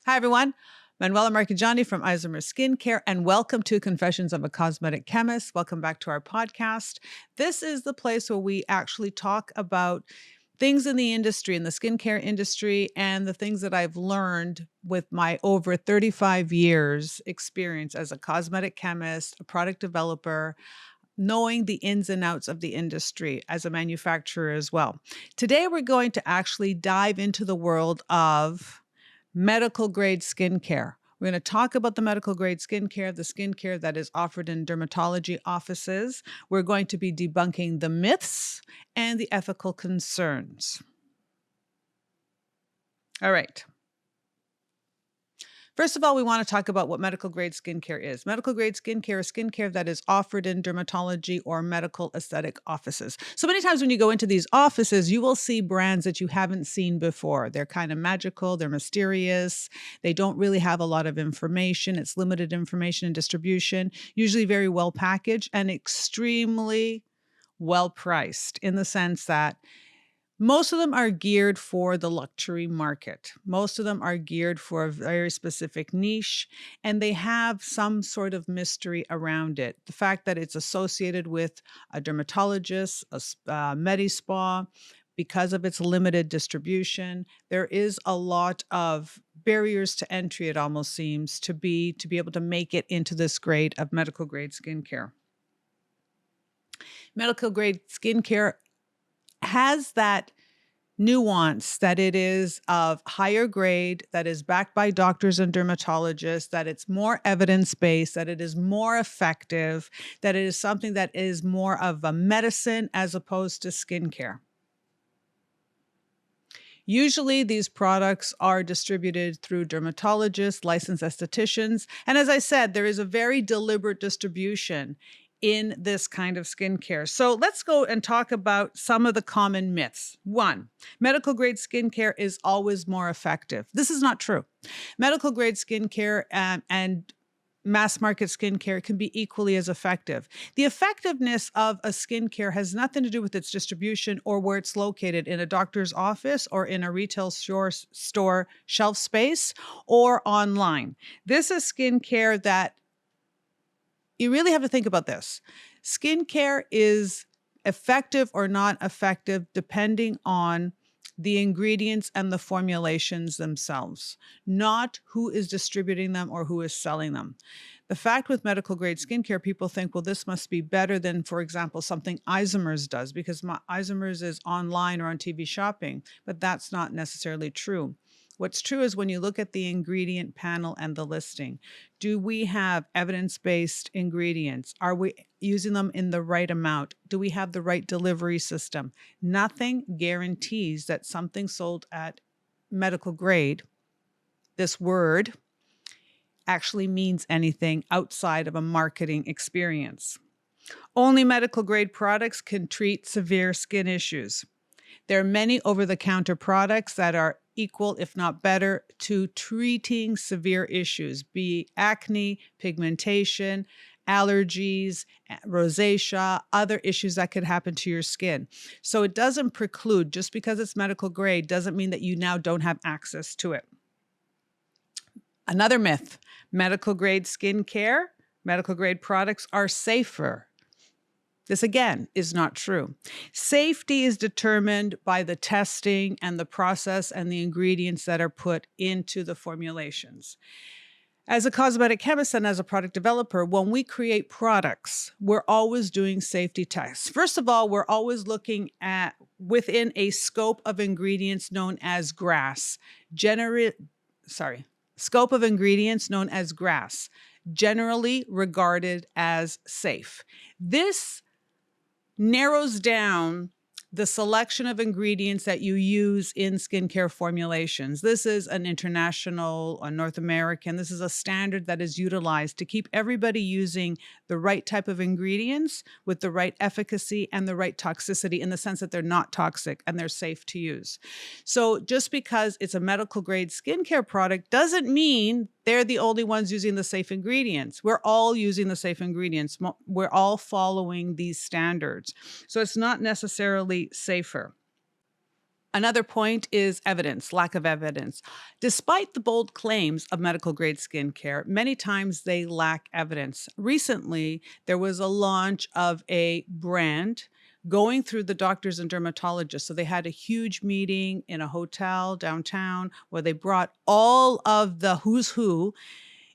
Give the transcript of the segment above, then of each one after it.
Hi, everyone. Manuela Marcheggiani from Isomer Skincare, and welcome to Confessions of a Cosmetic Chemist. Welcome back to our podcast. This is the place where we actually talk about things in the industry, in the skincare industry, and the things that I've learned with my over 35 years experience as a cosmetic chemist, a product developer, knowing the ins and outs of the industry as a manufacturer as well. Today, we're going to actually dive into the world of medical grade skincare. We're going to talk about the medical grade skincare, the skincare that is offered in dermatology offices. We're going to be debunking the myths and the ethical concerns. All right. First of all, we want to talk about what medical grade skincare is. Medical grade skincare is skincare that is offered in dermatology or medical aesthetic offices. So many times when you go into these offices, you will see brands that you haven't seen before. They're kind of magical, they're mysterious, they don't really have a lot of information. It's limited information and distribution, usually very well packaged and extremely well priced in the sense that most of them are geared for the luxury market. Most of them are geared for a very specific niche, and they have some sort of mystery around it. The fact that it's associated with a dermatologist, a medi-spa, because of its limited distribution, there is a lot of barriers to entry, it almost seems, to be able to make it into this grade of medical grade skincare. Medical grade skincare has that nuance that it is of higher grade, that is backed by doctors and dermatologists, that it's more evidence-based, that it is more effective, that it is something that is more of a medicine as opposed to skincare. Usually these products are distributed through dermatologists, licensed estheticians, and as I said, there is a very deliberate distribution in this kind of skincare. So let's go and talk about some of the common myths. One, medical grade skincare is always more effective. This is not true. Medical grade skincare and mass market skincare can be equally as effective. The effectiveness of a skincare has nothing to do with its distribution or where it's located in a doctor's office or in a retail store shelf space or online. This is skincare that you really have to think about this. Skincare is effective or not effective depending on the ingredients and the formulations themselves, not who is distributing them or who is selling them. The fact with medical grade skincare, people think, well, this must be better than, for example, something Isomers does because Isomers is online or on TV shopping, but that's not necessarily true. What's true is when you look at the ingredient panel and the listing, do we have evidence-based ingredients? Are we using them in the right amount? Do we have the right delivery system? Nothing guarantees that something sold at medical grade, this word, actually means anything outside of a marketing experience. Only medical grade products can treat severe skin issues. There are many over-the-counter products that are equal, if not better, to treating severe issues, be acne, pigmentation, allergies, rosacea, other issues that could happen to your skin. So it doesn't preclude, just because it's medical grade, doesn't mean that you now don't have access to it. Another myth, medical grade skincare, medical grade products are safer. This, again, is not true. Safety is determined by the testing and the process and the ingredients that are put into the formulations. As a cosmetic chemist and as a product developer, when we create products, we're always doing safety tests. First of all, we're always looking at within a scope of ingredients known as GRAS. Scope of ingredients known as GRAS, generally regarded as safe. This narrows down the selection of ingredients that you use in skincare formulations. This is an international, a North American, this is a standard that is utilized to keep everybody using the right type of ingredients with the right efficacy and the right toxicity in the sense that they're not toxic and they're safe to use. So just because it's a medical grade skincare product doesn't mean they're the only ones using the safe ingredients. We're all using the safe ingredients. We're all following these standards. So it's not necessarily safer. Another point is evidence, lack of evidence. Despite the bold claims of medical grade skincare, many times they lack evidence. Recently, there was a launch of a brand going through the doctors and dermatologists. So they had a huge meeting in a hotel downtown where they brought all of the who's who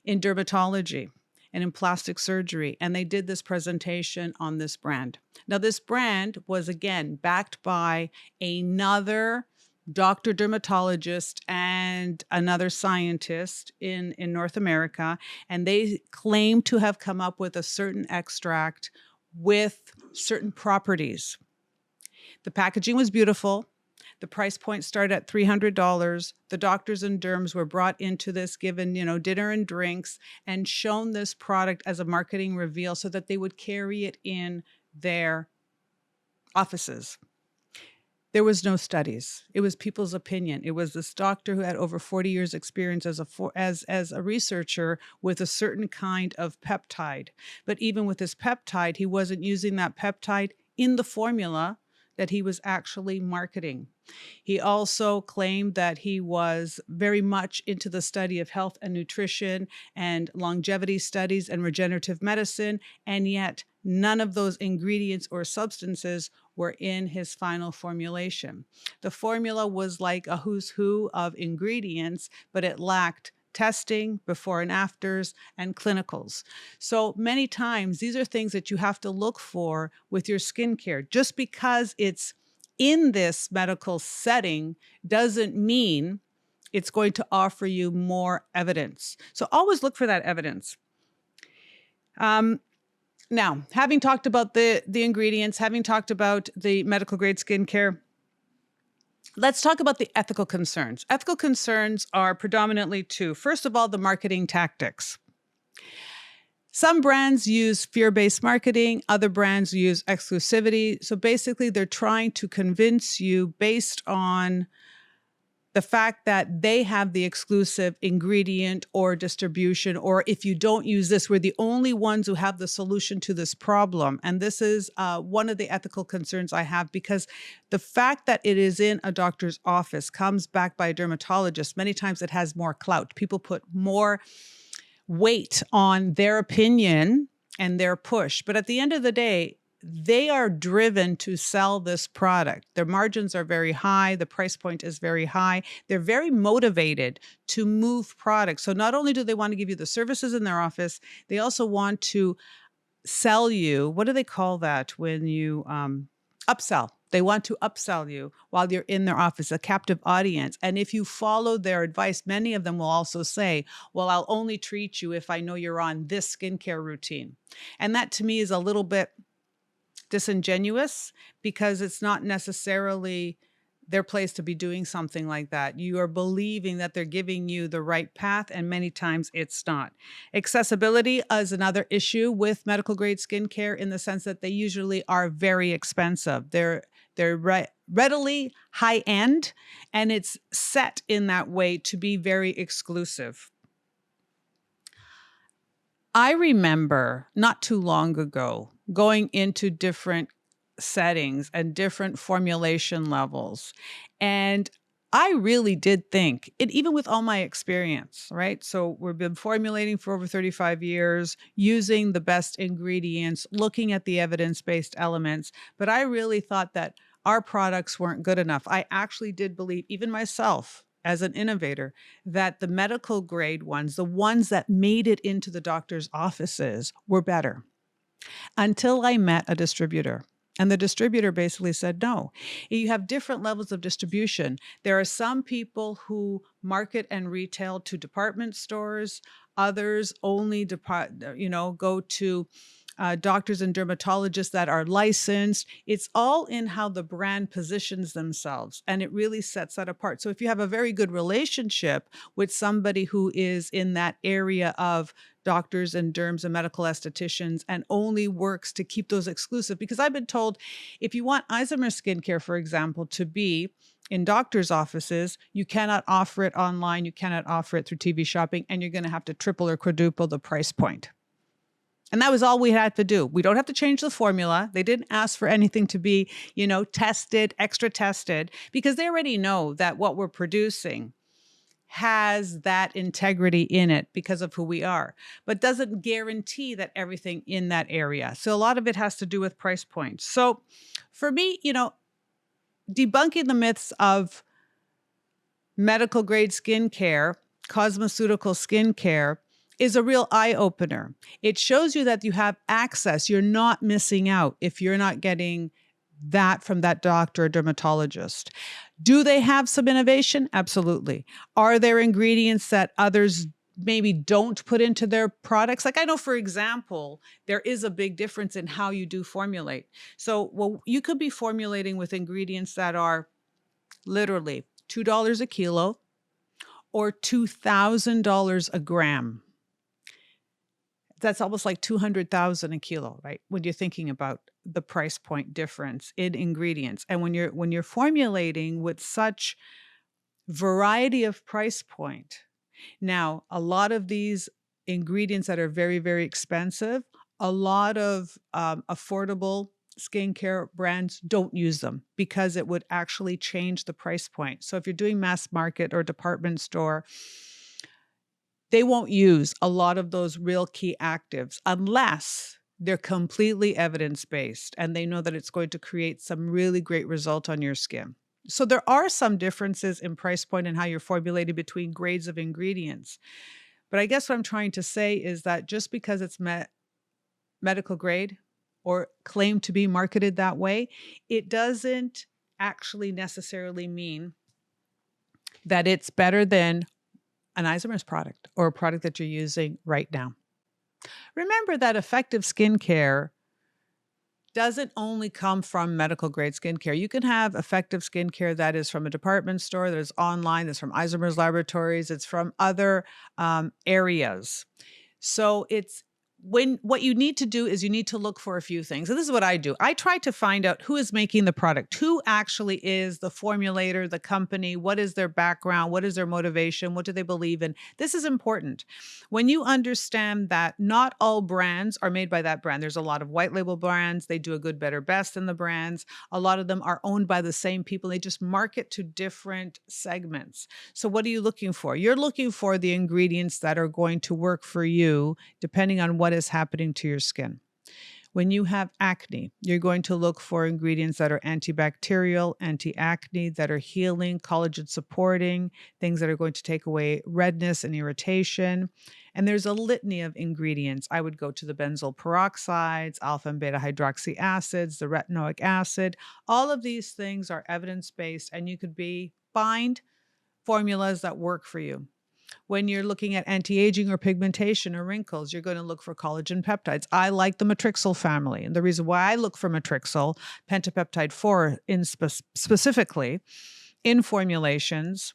in dermatology and in plastic surgery. And they did this presentation on this brand. Now, this brand was, again, backed by another doctor dermatologist and another scientist in North America. And they claim to have come up with a certain extract with certain properties. The packaging was beautiful. The price point started at $300. The doctors and derms were brought into this, given, dinner and drinks, and shown this product as a marketing reveal so that they would carry it in their offices. There was no studies. It was people's opinion. It was this doctor who had over 40 years experience as a researcher with a certain kind of peptide. But even with this peptide, he wasn't using that peptide in the formula that he was actually marketing. He also claimed that he was very much into the study of health and nutrition and longevity studies and regenerative medicine, and yet none of those ingredients or substances were in his final formulation. The formula was like a who's who of ingredients, but it lacked testing, before and afters, and clinicals. So many times, these are things that you have to look for with your skincare. Just because it's in this medical setting doesn't mean it's going to offer you more evidence. So always look for that evidence. Now, having talked about the ingredients, having talked about the medical grade skincare, let's talk about the ethical concerns. Ethical concerns are predominantly two. First of all, the marketing tactics. Some brands use fear-based marketing. Other brands use exclusivity. So basically, they're trying to convince you based on the fact that they have the exclusive ingredient or distribution, or if you don't use this, we're the only ones who have the solution to this problem. And this is one of the ethical concerns I have, because the fact that it is in a doctor's office comes back by a dermatologist. Many times it has more clout. People put more weight on their opinion and their push. But at the end of the day, they are driven to sell this product. Their margins are very high. The price point is very high. They're very motivated to move products. So not only do they want to give you the services in their office, they also want to sell you. What do they call that when you upsell? They want to upsell you while you're in their office, a captive audience. And if you follow their advice, many of them will also say, well, I'll only treat you if I know you're on this skincare routine. And that to me is a little bit disingenuous, because it's not necessarily their place to be doing something like that. You are believing that they're giving you the right path, and many times it's not. Accessibility is another issue with medical grade skincare, in the sense that they usually are very expensive. They're readily high end, and it's set in that way to be very exclusive. I remember not too long ago going into different settings and different formulation levels. And I really did think, and even with all my experience, right? So we've been formulating for over 35 years, using the best ingredients, looking at the evidence-based elements. But I really thought that our products weren't good enough. I actually did believe, even myself, as an innovator, that the medical grade ones, the ones that made it into the doctor's offices, were better, until I met a distributor. And the distributor basically said, no, you have different levels of distribution. There are some people who market and retail to department stores. Others only go to doctors and dermatologists that are licensed. It's all in how the brand positions themselves, and it really sets that apart. So if you have a very good relationship with somebody who is in that area of doctors and derms and medical estheticians, and only works to keep those exclusive, because I've been told, if you want Isomer skincare, for example, to be in doctors' offices, you cannot offer it online, you cannot offer it through TV shopping, and you're going to have to triple or quadruple the price point. And that was all we had to do. We don't have to change the formula. They didn't ask for anything to be, tested, extra tested, because they already know that what we're producing has that integrity in it because of who we are, but doesn't guarantee that everything in that area. So a lot of it has to do with price points. So for me, debunking the myths of medical grade skincare, cosmeceutical skincare, is a real eye opener. It shows you that you have access. You're not missing out if you're not getting that from that doctor or dermatologist. Do they have some innovation? Absolutely. Are there ingredients that others maybe don't put into their products? Like I know, for example, there is a big difference in how you do formulate. So, well, you could be formulating with ingredients that are literally $2 a kilo or $2,000 a gram. That's almost like 200,000 a kilo, right? When you're thinking about the price point difference in ingredients. And when you're formulating with such variety of price point. Now, a lot of these ingredients that are very, very expensive, a lot of affordable skincare brands don't use them because it would actually change the price point. So if you're doing mass market or department store, they won't use a lot of those real key actives unless they're completely evidence-based and they know that it's going to create some really great result on your skin. So there are some differences in price point and how you're formulating between grades of ingredients. But I guess what I'm trying to say is that just because it's medical grade or claimed to be marketed that way, it doesn't actually necessarily mean that it's better than an Isomer's product or a product that you're using right now. Remember that effective skincare doesn't only come from medical grade skincare. You can have effective skincare that is from a department store, that is online, that's from Isomer's Laboratories, it's from other areas. So what you need to do is you need to look for a few things. And this is what I do. I try to find out who is making the product, who actually is the formulator, the company, what is their background, what is their motivation, what do they believe in. This is important. When you understand that not all brands are made by that brand, there's a lot of white label brands. They do a good, better, best in the brands. A lot of them are owned by the same people. They just market to different segments. So what are you looking for? You're looking for the ingredients that are going to work for you, depending on what is happening to your skin. When you have acne, you're going to look for ingredients that are antibacterial, anti-acne, that are healing, collagen supporting, things that are going to take away redness and irritation. And there's a litany of ingredients. I would go to the benzoyl peroxides, alpha and beta hydroxy acids, the retinoic acid. All of these things are evidence-based, and you could find formulas that work for you. When you're looking at anti-aging or pigmentation or wrinkles, you're going to look for collagen peptides. I like the matrixyl family. And the reason why I look for matrixyl, pentapeptide 4 specifically in formulations,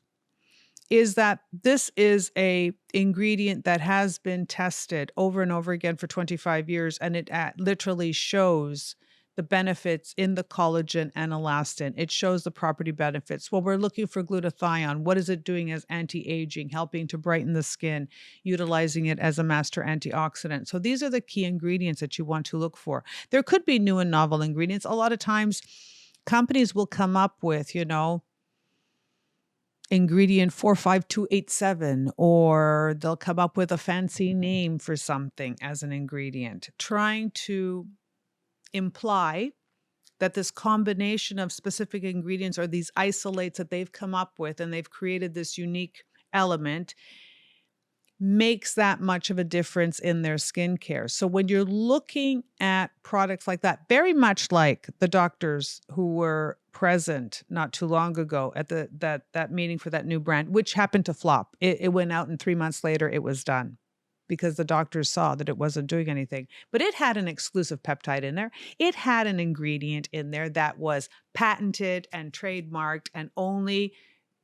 is that this is a ingredient that has been tested over and over again for 25 years, and it literally shows the benefits in the collagen and elastin. It shows the property benefits. Well, we're looking for glutathione. What is it doing as anti-aging, helping to brighten the skin, utilizing it as a master antioxidant? So these are the key ingredients that you want to look for. There could be new and novel ingredients. A lot of times companies will come up with, ingredient 45287, or they'll come up with a fancy name for something as an ingredient, trying to imply that this combination of specific ingredients or these isolates that they've come up with and they've created this unique element makes that much of a difference in their skincare. So when you're looking at products like that, very much like the doctors who were present not too long ago at that meeting for that new brand, which happened to flop. It went out and 3 months later it was done, because the doctors saw that it wasn't doing anything. But it had an exclusive peptide in there. It had an ingredient in there that was patented and trademarked and only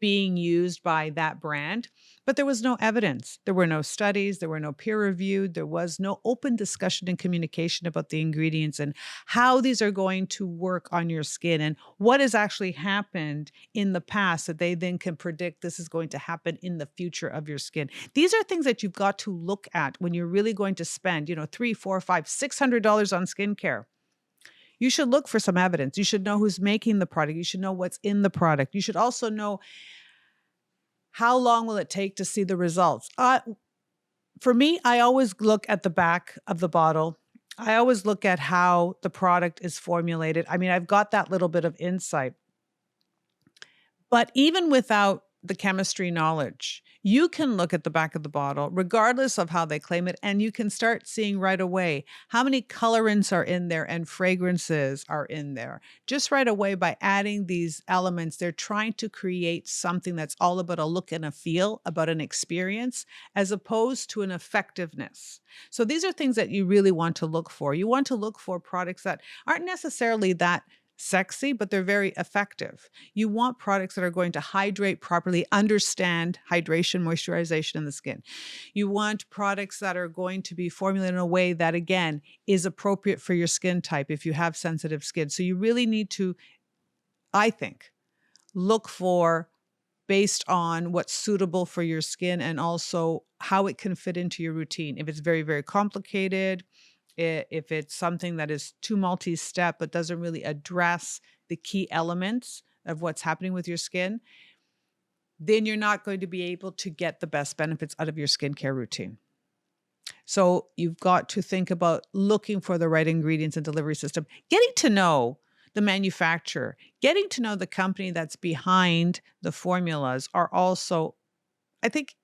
being used by that brand, but there was no evidence. There were no studies, there were no peer reviewed, there was no open discussion and communication about the ingredients and how these are going to work on your skin and what has actually happened in the past that they then can predict this is going to happen in the future of your skin. These are things that you've got to look at when you're really going to spend, $3, $4, $5, $600 on skincare. You should look for some evidence. You should know who's making the product. You should know what's in the product. You should also know how long will it take to see the results. For me, I always look at the back of the bottle. I always look at how the product is formulated. I mean, I've got that little bit of insight. But even without the chemistry knowledge, you can look at the back of the bottle, regardless of how they claim it, and you can start seeing right away how many colorants are in there and fragrances are in there. Just right away by adding these elements, they're trying to create something that's all about a look and a feel, about an experience, as opposed to an effectiveness. So these are things that you really want to look for. You want to look for products that aren't necessarily that sexy, but they're very effective. You want products that are going to hydrate properly, understand hydration, moisturization in the skin. You want products that are going to be formulated in a way that, again, is appropriate for your skin type if you have sensitive skin. So you really need to, I think, look for based on what's suitable for your skin and also how it can fit into your routine. If it's very, very complicated, if it's something that is too multi-step but doesn't really address the key elements of what's happening with your skin, then you're not going to be able to get the best benefits out of your skincare routine. So you've got to think about looking for the right ingredients and delivery system, getting to know the manufacturer, getting to know the company that's behind the formulas are also, I think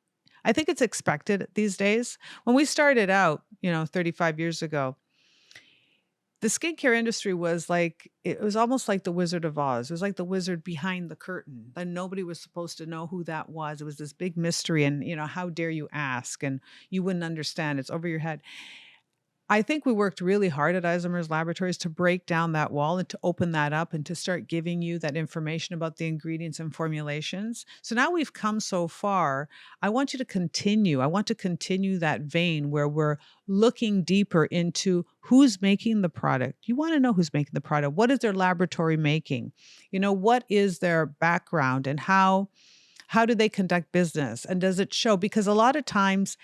it's expected these days. When we started out, 35 years ago, the skincare industry was like, it was almost like the Wizard of Oz. It was like the wizard behind the curtain. And nobody was supposed to know who that was. It was this big mystery. And, how dare you ask? And you wouldn't understand. It's over your head. I think we worked really hard at Isomer's Laboratories to break down that wall and to open that up and to start giving you that information about the ingredients and formulations. So now we've come so far. I want you to continue. I want to continue that vein where we're looking deeper into who's making the product. You want to know who's making the product. What is their laboratory making? What is their background and how do they conduct business? And does it show? Because a lot of times,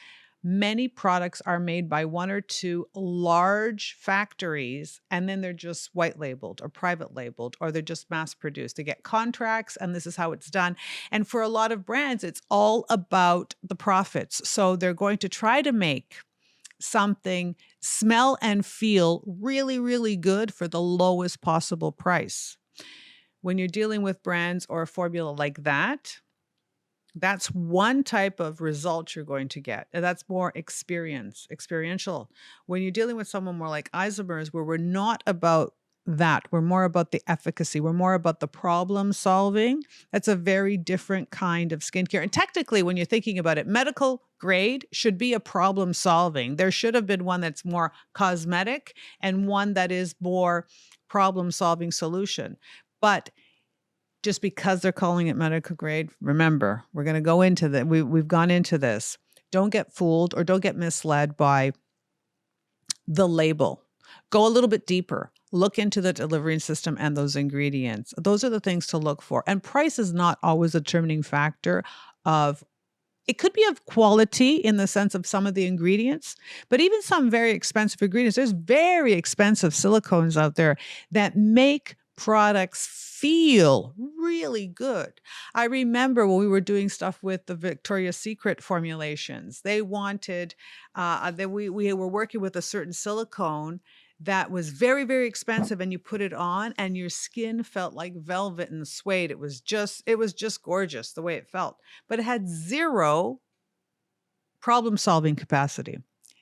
many products are made by one or two large factories, and then they're just white labeled or private labeled, or they're just mass produced. They get contracts, and this is how it's done. And for a lot of brands, it's all about the profits. So they're going to try to make something smell and feel really, really good for the lowest possible price. When you're dealing with brands or a formula like that, that's one type of result you're going to get. And that's more experiential. When you're dealing with someone more like Isomers, where we're not about that, we're more about the efficacy, we're more about the problem solving. That's a very different kind of skincare. And technically, when you're thinking about it, medical grade should be a problem solving. There should have been one that's more cosmetic and one that is more problem solving solution. But just because they're calling it medical grade, remember, we're going to go into that. We've gone into this. Don't get fooled or don't get misled by the label. Go a little bit deeper. Look into the delivery system and those ingredients. Those are the things to look for. And price is not always a determining factor of, it could be of quality in the sense of some of the ingredients, but even some very expensive ingredients. There's very expensive silicones out there that make products feel really good. I remember when we were doing stuff with the Victoria's Secret formulations, they wanted that we were working with a certain silicone that was very, very expensive, and you put it on and your skin felt like velvet and suede. It was just gorgeous the way it felt, but it had zero problem solving capacity.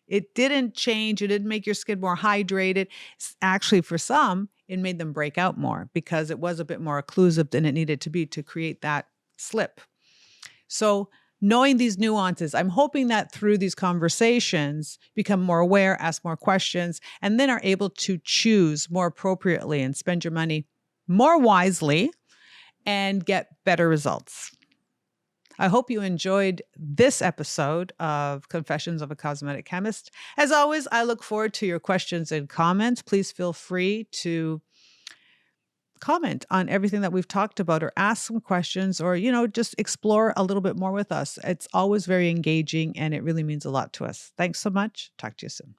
It didn't change. It didn't make your skin more hydrated. Actually, for some, it made them break out more because it was a bit more occlusive than it needed to be to create that slip. So knowing these nuances, I'm hoping that through these conversations, become more aware, ask more questions, and then are able to choose more appropriately and spend your money more wisely and get better results. I hope you enjoyed this episode of Confessions of a Cosmetic Chemist. As always, I look forward to your questions and comments. Please feel free to comment on everything that we've talked about or ask some questions or, just explore a little bit more with us. It's always very engaging and it really means a lot to us. Thanks so much. Talk to you soon.